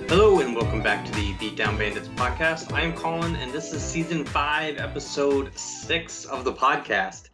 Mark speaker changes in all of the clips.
Speaker 1: Hello and welcome back to the Beat Down Bandits Podcast. I am Colin and this is season 5, episode 6 of the podcast.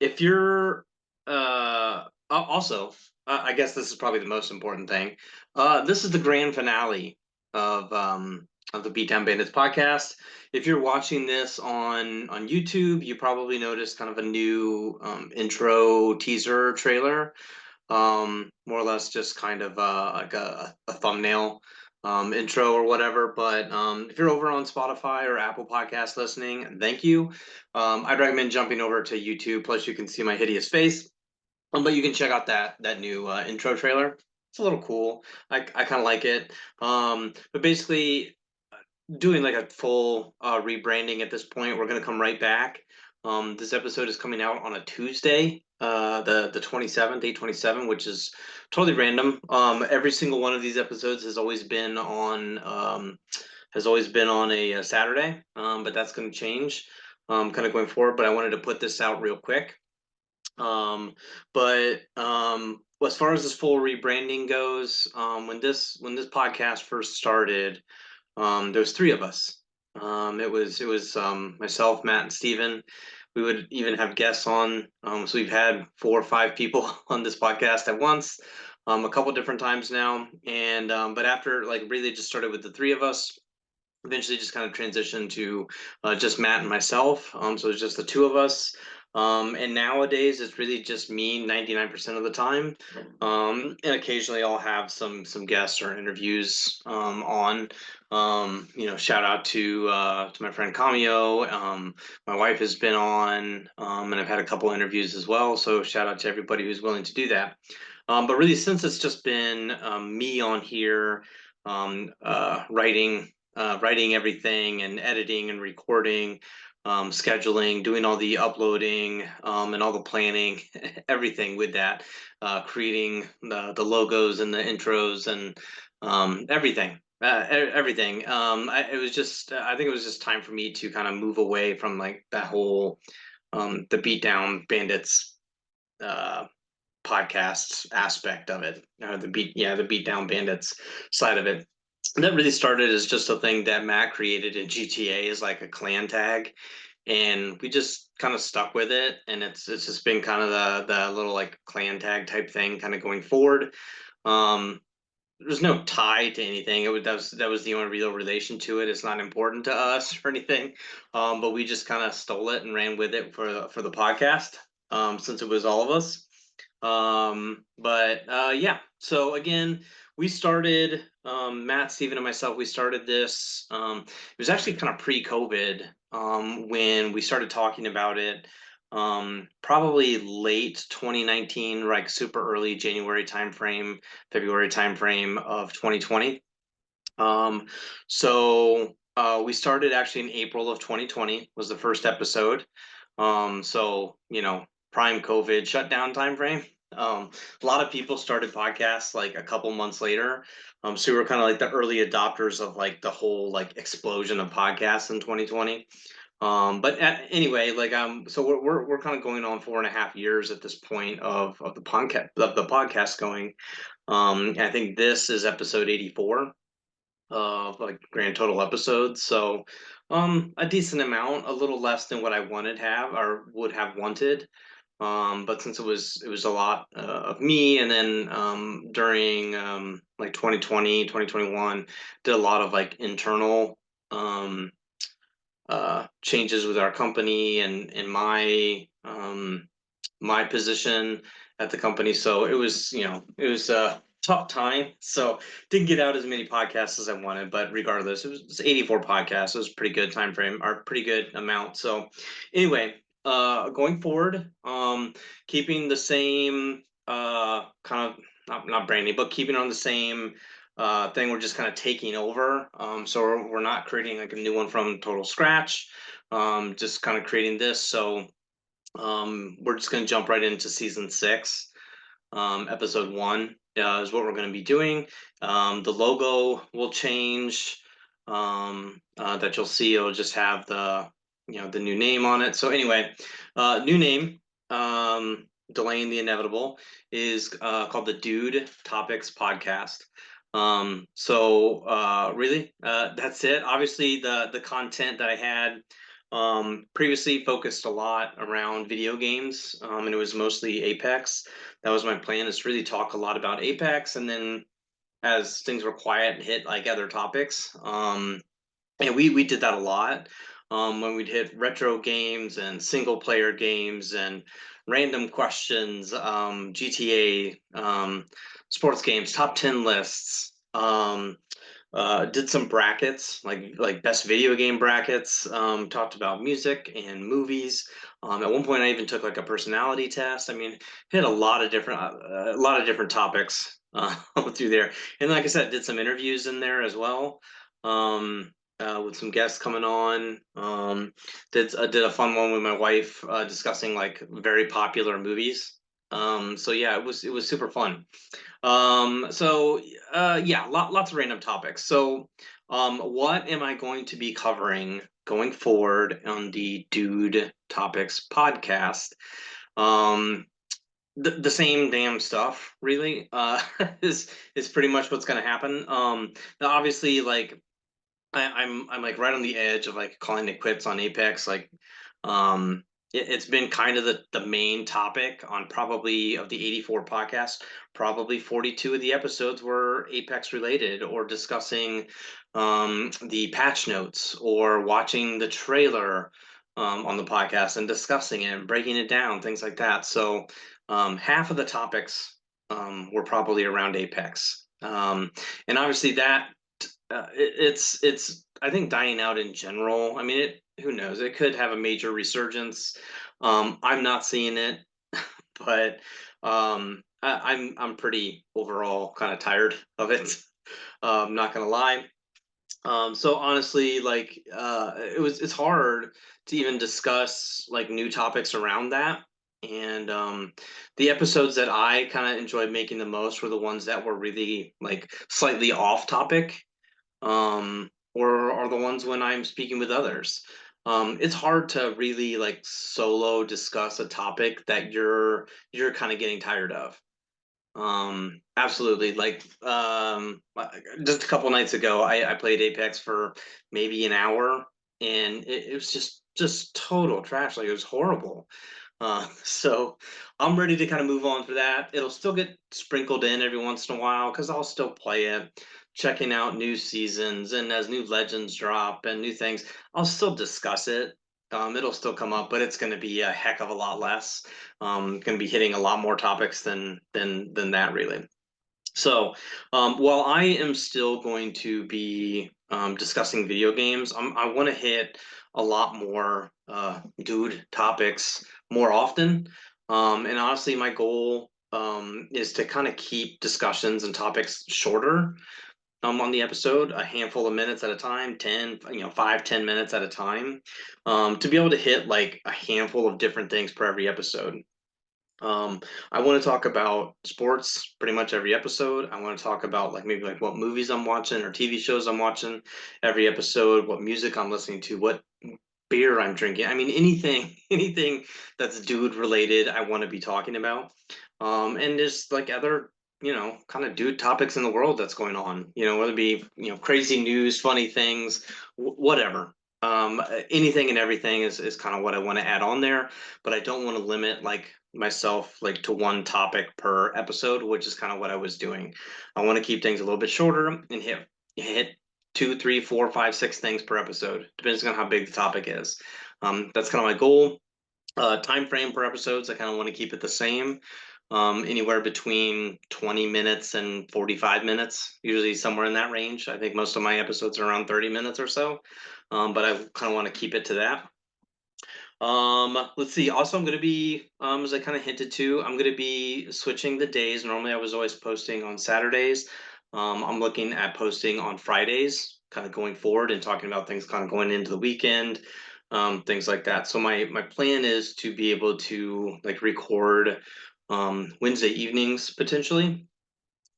Speaker 1: If you're also, I guess this is probably the most important thing. This is the grand finale of the Beat Down Bandits podcast. If you're watching this on YouTube, you probably noticed kind of a new intro teaser trailer. More or less just kind of like a thumbnail intro or whatever. But if you're over on Spotify or Apple Podcast listening, thank you. I'd recommend jumping over to YouTube. Plus, you can see my hideous face. But you can check out that new intro trailer. It's a little cool. I kind of like it. But basically, doing like a full rebranding at this point. We're gonna come right back. This episode is coming out on a Tuesday, the 27th, 8/27, which is totally random. Every single one of these episodes has always been on a Saturday, but that's going to change kind of going forward. But I wanted to put this out real quick. But as far as this full rebranding goes, when this podcast first started, there was 3 of us. It was myself, Matt, and Steven. We would even have guests on. So we've had 4 or 5 people on this podcast at once, a couple different times now. And but after like really just started with the 3 of us, eventually just kind of transitioned to just Matt and myself. So it's just the 2 of us. And nowadays it's really just me 99% of the time. And occasionally I'll have some guests or interviews on. Shout out to my friend Cameo. My wife has been on, and I've had a couple interviews as well. So shout out to everybody who's willing to do that. But really, since it's just been me on here, writing everything and editing and recording, scheduling, doing all the uploading, and all the planning, everything with that, creating the logos and the intros and everything. Everything. I think it was just time for me to kind of move away from like that whole the Beat Down Bandits podcast aspect of it, or the Beat Down Bandits side of it. That really started as just a thing that Matt created in GTA as like a clan tag, and we just kind of stuck with it, and it's just been kind of the little like clan tag type thing kind of going forward. Um, there's no tie to anything. That was the only real relation to it. It's not important to us or anything, but we just kind of stole it and ran with it for the podcast, since it was all of us. But yeah, so again, we started, Matt, Steven, and myself, we started this. It was actually kind of pre-COVID, when we started talking about it, probably late 2019, like super early January timeframe, February timeframe of 2020. So we started actually in April of 2020 was the first episode. So prime COVID shutdown timeframe. A lot of people started podcasts like a couple months later. So we were kind of like the early adopters of like the whole like explosion of podcasts in 2020. But anyway, like so we're kind of going on 4.5 years at this point of the podcast going. I think this is episode 84 of like grand total episodes. So a decent amount, a little less than what I wanted have or would have wanted. But since it was a lot of me, and then during like 2020, 2021, did a lot of like internal um changes with our company and in my position at the company. So it was a tough time. So didn't get out as many podcasts as I wanted, but regardless, it was 84 podcasts. It was a pretty good time frame, or pretty good amount. So anyway, going forward, keeping the same kind of not branding, but keeping on the same thing. We're just kind of taking over. So we're not creating like a new one from total scratch. Just kind of creating this. So we're just going to jump right into season 6. Episode 1 is what we're going to be doing. The logo will change. That you'll see. It'll just have the new name on it. So anyway, new name. Delaying the inevitable is called the Dude Topics Podcast. Really, that's it. Obviously, the content that I had previously focused a lot around video games, and it was mostly Apex. That was my plan, is to really talk a lot about Apex, and then as things were quiet, hit like other topics. And we did that a lot, when we'd hit retro games and single player games and random questions, GTA, sports games, top 10 lists. Did some brackets, like best video game brackets. Talked about music and movies. At one point, I even took like a personality test. I mean, hit a lot of different topics through there. And like I said, did some interviews in there as well. With some guests coming on. Did a fun one with my wife, discussing like very popular movies. So yeah, it was super fun. Yeah, lots of random topics. So, what am I going to be covering going forward on the Dude Topics podcast? Um, the same damn stuff, really. Is pretty much what's going to happen. Now obviously, like I'm like right on the edge of like calling it quits on Apex. Like, it's been kind of the main topic on probably of the 84 podcasts. Probably 42 of the episodes were Apex related, or discussing the patch notes, or watching the trailer on the podcast and discussing it and breaking it down, things like that. So half of the topics were probably around Apex. And obviously that it's I think dying out in general. I mean, it who knows? It could have a major resurgence. I'm not seeing it, but I'm pretty overall kind of tired of it. Not gonna lie. So honestly, like, it's hard to even discuss like new topics around that. And the episodes that I kind of enjoyed making the most were the ones that were really like slightly off topic, or are the ones when I'm speaking with others. It's hard to really like solo discuss a topic that you're kind of getting tired of. Absolutely. Like, just a couple nights ago, I played Apex for maybe an hour, and it was just total trash. Like, it was horrible. So I'm ready to kind of move on for that. It'll still get sprinkled in every once in a while because I'll still play it, checking out new seasons, and as new legends drop and new things, I'll still discuss it. It'll still come up, but it's going to be a heck of a lot less. Going to be hitting a lot more topics than that, really. So, while I am still going to be discussing video games, I want to hit a lot more dude topics more often. And honestly, my goal is to kind of keep discussions and topics shorter, on the episode, a handful of minutes at a time, 10, 5, 10 minutes at a time, to be able to hit like a handful of different things per every episode. I want to talk about sports pretty much every episode. I want to talk about like maybe like what movies I'm watching or TV shows I'm watching every episode, what music I'm listening to, what beer I'm drinking. I mean, anything, anything that's dude related, I want to be talking about. And there's like other, kind of dude topics in the world that's going on, whether it be, crazy news, funny things, whatever. Anything and everything is kind of what I want to add on there, but I don't want to limit like myself like to one topic per episode, which is kind of what I was doing. I want to keep things a little bit shorter and hit two, three, four, five, six things per episode, depending on how big the topic is. That's kind of my goal. Time frame per episodes, I kind of want to keep it the same. Anywhere between 20 minutes and 45 minutes, usually somewhere in that range. I think most of my episodes are around 30 minutes or so, but I kind of want to keep it to that. Let's see. Also, I'm going to be, as I kind of hinted to, I'm going to be switching the days. Normally, I was always posting on Saturdays. I'm looking at posting on Fridays, kind of going forward and talking about things kind of going into the weekend, things like that. So my plan is to be able to like record Wednesday evenings potentially,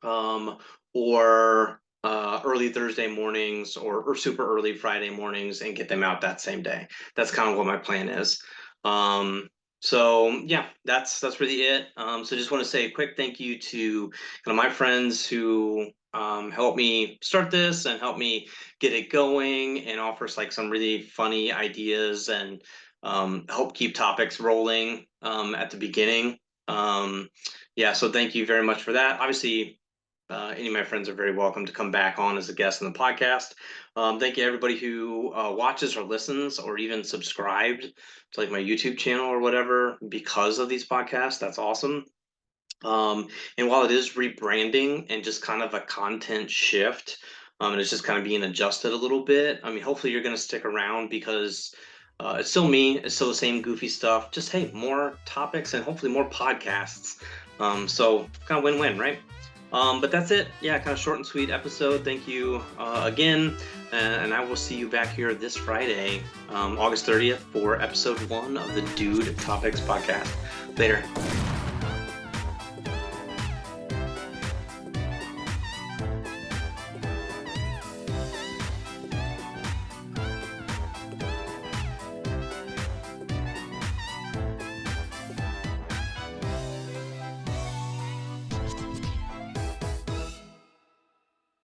Speaker 1: um, or early Thursday mornings, or super early Friday mornings, and get them out that same day. That's kind of what my plan is. Um, so yeah, that's really it. So just want to say a quick thank you to kind of my friends who help me start this and help me get it going, and offers like some really funny ideas, and help keep topics rolling at the beginning. Yeah, so thank you very much for that. Obviously, any of my friends are very welcome to come back on as a guest in the podcast. Thank you everybody who watches or listens or even subscribed to like my YouTube channel or whatever because of these podcasts. That's awesome. And while it is rebranding and just kind of a content shift, and it's just kind of being adjusted a little bit, I mean, hopefully you're going to stick around because it's still me, it's still the same goofy stuff. Just, hey, more topics and hopefully more podcasts. So kind of win-win, right? But that's it. Yeah, kind of short and sweet episode. Thank you again. And I will see you back here this Friday, August 30th, for episode 1 of the Dude Topics podcast. Later.